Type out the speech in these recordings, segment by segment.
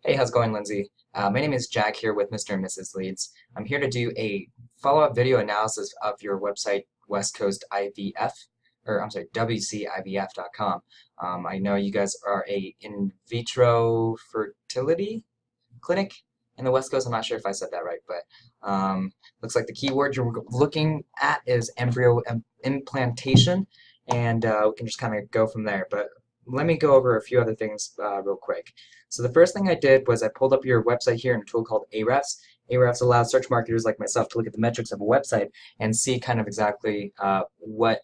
Hey, how's it going, Lindsay? My name is Jack here with Mr. and Mrs. Leads. I'm here to do a follow-up video analysis of your website, West Coast IVF, or I'm sorry, WCIVF.com. I know you guys are a in vitro fertility clinic in the West Coast. I'm not sure if I said that right, but looks like the keyword you're looking at is embryo implantation, and we can just kind of go from there. But let me go over a few other things real quick. So the first thing I did was I pulled up your website here in a tool called Ahrefs. Ahrefs allows search marketers like myself to look at the metrics of a website and see kind of exactly what's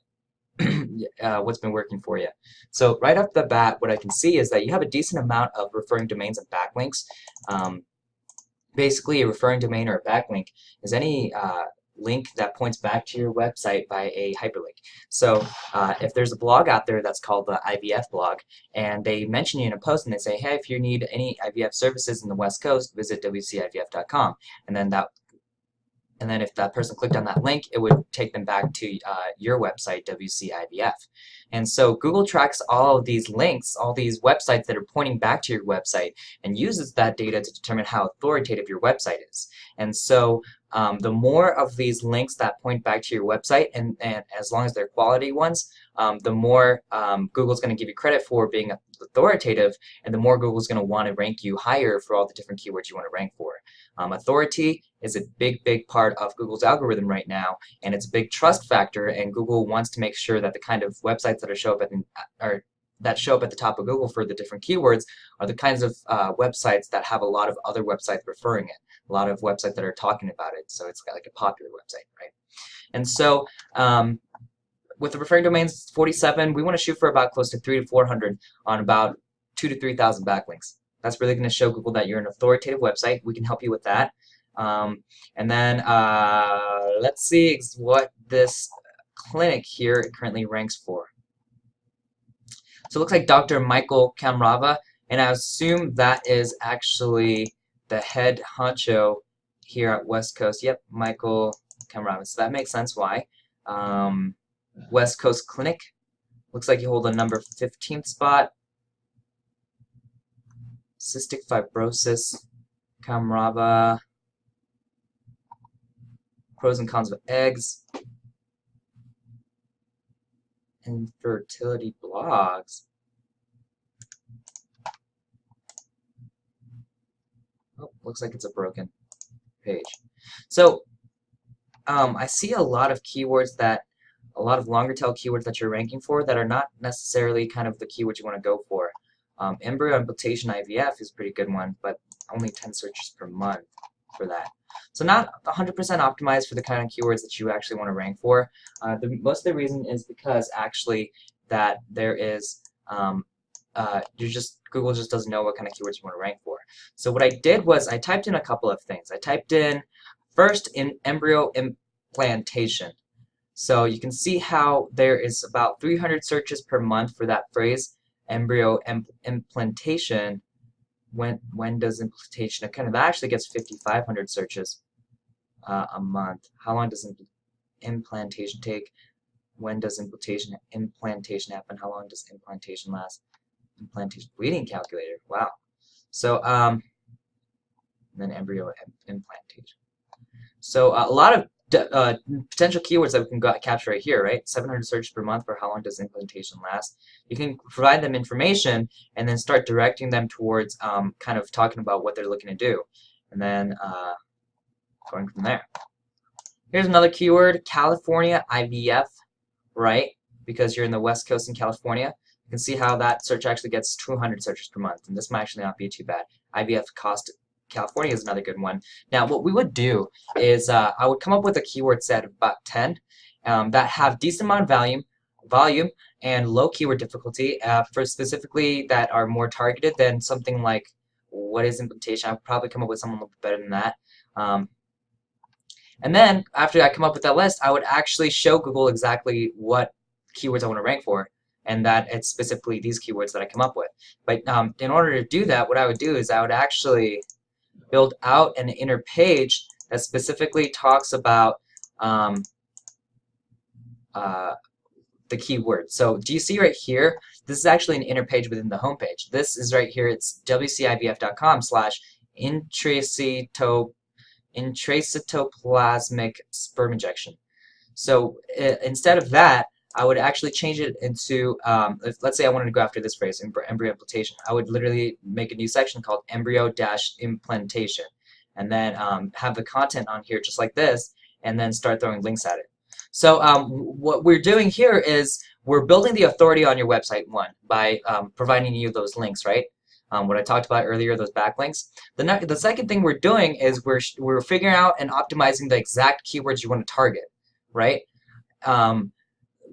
been working for you. So right off the bat, what I can see is that you have a decent amount of referring domains and backlinks. Basically, a referring domain or a backlink is any link that points back to your website by a hyperlink. So if there's a blog out there that's called the IVF blog, and they mention you in a post and they say, hey, if you need any IVF services in the West Coast, visit WCIVF.com. And then if that person clicked on that link, it would take them back to your website, WCIVF. And so Google tracks all of these links, all these websites that are pointing back to your website, and uses that data to determine how authoritative your website is. And so the more of these links that point back to your website, and as long as they're quality ones, the more Google's going to give you credit for being authoritative, and the more Google's going to want to rank you higher for all the different keywords you want to rank for. Authority is a big part of Google's algorithm right now, and it's a big trust factor, and Google wants to make sure that the kind of websites that show up at the top of Google for the different keywords are the kinds of websites that have a lot of other websites referring it, a lot of websites that are talking about it, so it's got like a popular website, right? And so with the referring domains 47, we want to shoot for about close to 300 to 400 on about 2,000 to 3,000 backlinks. That's really going to show Google that you're an authoritative website. We can help you with that. And then let's see what this clinic here currently ranks for. So it looks like Dr. Michael Kamrava, and I assume that is actually the head honcho here at West Coast. Yep, Michael Kamrava. So that makes sense why. West Coast Clinic. Looks like you hold a number 15th spot. Cystic fibrosis, Kamrava, pros and cons of eggs, infertility blogs. Oh, looks like it's a broken page. So I see a lot of keywords a lot of longer tail keywords that you're ranking for that are not necessarily kind of the keywords you want to go for. Embryo implantation IVF is a pretty good one, but only 10 searches per month for that. So not 100% optimized for the kind of keywords that you actually want to rank for. Most of the reason is because actually that there is Google just doesn't know what kind of keywords you want to rank for. So what I did was I typed in a couple of things. I typed in first in embryo implantation. So you can see how there is about 300 searches per month for that phrase, embryo implantation. When does implantation occur? That actually gets 5,500 searches a month. How long does implantation take? When does implantation happen? How long does implantation last? Implantation bleeding calculator. Wow. So then embryo implantation. So a lot of potential keywords that we can capture right here, right? 700 searches per month for how long does implantation last. You can provide them information and then start directing them towards kind of talking about what they're looking to do. And then going from there. Here's another keyword, California IVF, right? Because you're in the West Coast in California. You can see how that search actually gets 200 searches per month. And this might actually not be too bad. IVF cost California is another good one. Now, what we would do is I would come up with a keyword set of about 10 that have decent amount of volume and low keyword difficulty for specifically that are more targeted than something like what is implantation. I would probably come up with something a little bit better than that. And then after I come up with that list, I would actually show Google exactly what keywords I want to rank for, and that it's specifically these keywords that I come up with. But in order to do that, what I would do is I would actually build out an inner page that specifically talks about the keyword. So do you see right here this is actually an inner page within the homepage. This is right here. It's wcivf.com/intracytoplasmic sperm injection. So instead of that, I would actually change it into, let's say I wanted to go after this phrase, embryo implantation. I would literally make a new section called embryo-implantation, and then have the content on here just like this, and then start throwing links at it. So what we're doing here is we're building the authority on your website, one, by providing you those links, right? What I talked about earlier, those backlinks. The second thing we're doing is we're figuring out and optimizing the exact keywords you want to target, right?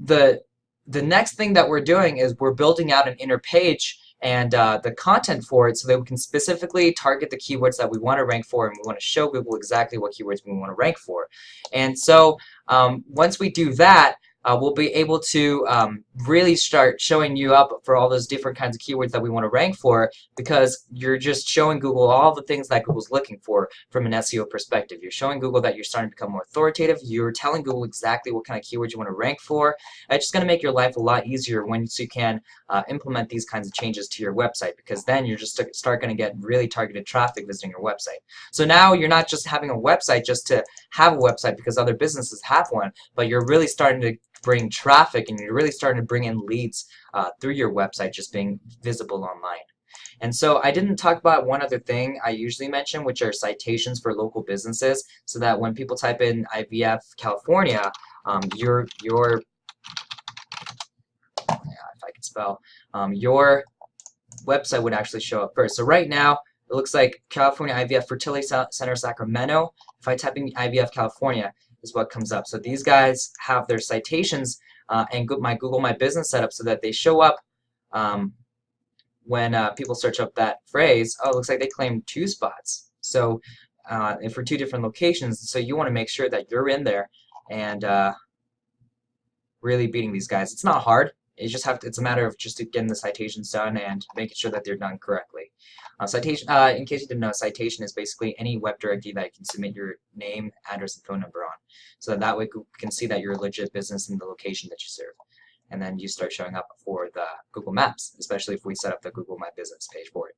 The next thing that we're doing is we're building out an inner page and the content for it so that we can specifically target the keywords that we want to rank for, and we want to show Google exactly what keywords we want to rank for. And so once we do that, we'll be able to really start showing you up for all those different kinds of keywords that we want to rank for, because you're just showing Google all the things that Google's looking for from an SEO perspective. You're showing Google that you're starting to become more authoritative. You're telling Google exactly what kind of keywords you want to rank for. It's just going to make your life a lot easier once you can implement these kinds of changes to your website, because then you're just start going to get really targeted traffic visiting your website. So now you're not just having a website just to have a website because other businesses have one, but you're really starting to bring traffic, and you're really starting to bring in leads through your website just being visible online. And so I didn't talk about one other thing I usually mention, which are citations for local businesses, so that when people type in IVF California, your if I can spell, your website would actually show up first. So right now it looks like California IVF Fertility Center Sacramento. If I type in IVF California, is what comes up. So these guys have their citations and my Google My Business set up so that they show up when people search up that phrase. Oh, it looks like they claim 2 spots. So for 2 different locations. So you want to make sure that you're in there and really beating these guys. It's not hard. It's a matter of just getting the citations done and making sure that they're done correctly. Citation, in case you didn't know, citation is basically any web directory that you can submit your name, address, and phone number on. So that way Google can see that you're a legit business in the location that you serve. And then you start showing up for the Google Maps, especially if we set up the Google My Business page for it.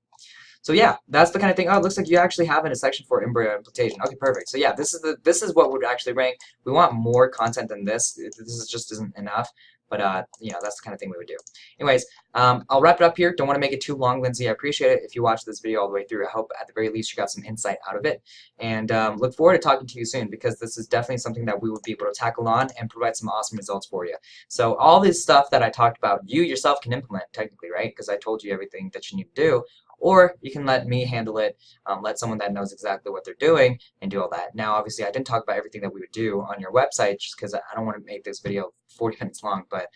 So yeah, that's the kind of thing. Oh, it looks like you actually have a section for embryo implantation. Okay, perfect. So yeah, this is what would actually rank. We want more content than this. This just isn't enough. But you know, that's the kind of thing we would do. Anyways, I'll wrap it up here. Don't want to make it too long, Lindsay. I appreciate it if you watched this video all the way through. I hope at the very least you got some insight out of it. And look forward to talking to you soon, because this is definitely something that we would be able to tackle on and provide some awesome results for you. So all this stuff that I talked about, you yourself can implement technically, right? Because I told you everything that you need to do. Or you can let me handle it, let someone that knows exactly what they're doing and do all that. Now, obviously, I didn't talk about everything that we would do on your website just because I don't want to make this video 40 minutes long. But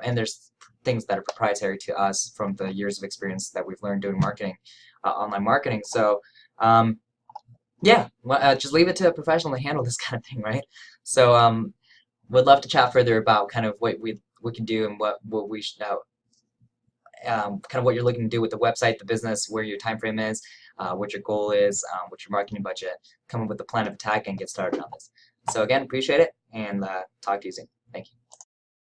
and there's things that are proprietary to us from the years of experience that we've learned doing marketing, online marketing. So yeah, just leave it to a professional to handle this kind of thing, right? So would love to chat further about kind of what we can do and what we should know. Kind of what you're looking to do with the website, the business, where your time frame is, what your goal is, what your marketing budget, come up with a plan of attack and get started on this. So again, appreciate it, and talk to you soon. Thank you.